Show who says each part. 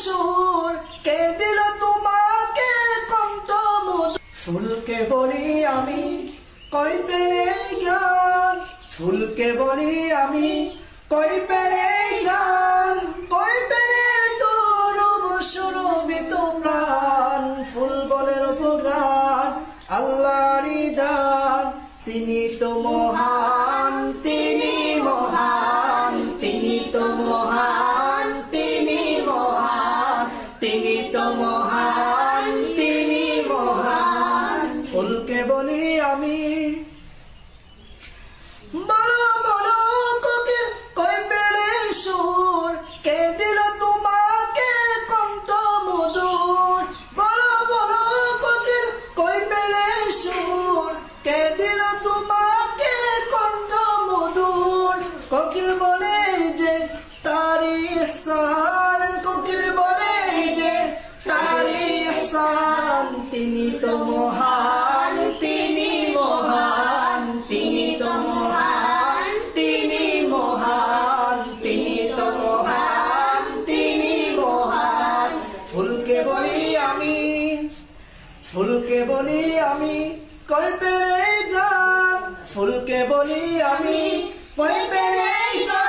Speaker 1: সুর কে দিল তোমাকে কণ্ঠ মধুর। ফুলকে বলি আমি কই পেলে গান, ফুলকে বলি আমি কই পেলে গান, কই পেলে তোর সুরভিত প্রাণ। ফুল বলে প্রাণ আল্লাহরই দান, তিনি তো মহান, তিনি মহান, তিনি তো মহান, তিনি মহান, তিনি তো মহান, তিনি মহান। ফুলকে বলি আমি বলো বলো কোকিল কই পেলে সুর কে দিল তোমাকে কণ্ঠ মধুর। বলো বলো কোকিল কই পেলে সুর কে দিল তোমাকে কণ্ঠ মধুর। কোকিল বলে যে তারি ইহসান, কোকিল বলে যে তারি ইহসান, তিনি তো মহান, তিনি মহান, তিনি তো মহান, তিনি মহান, তিনি তো মহান, তিনি মহান। ফুলকে বলি আমি, ফুলকে বলি আমি কই পেলে গান, ফুলকে বলি আমি কই পেলে গান।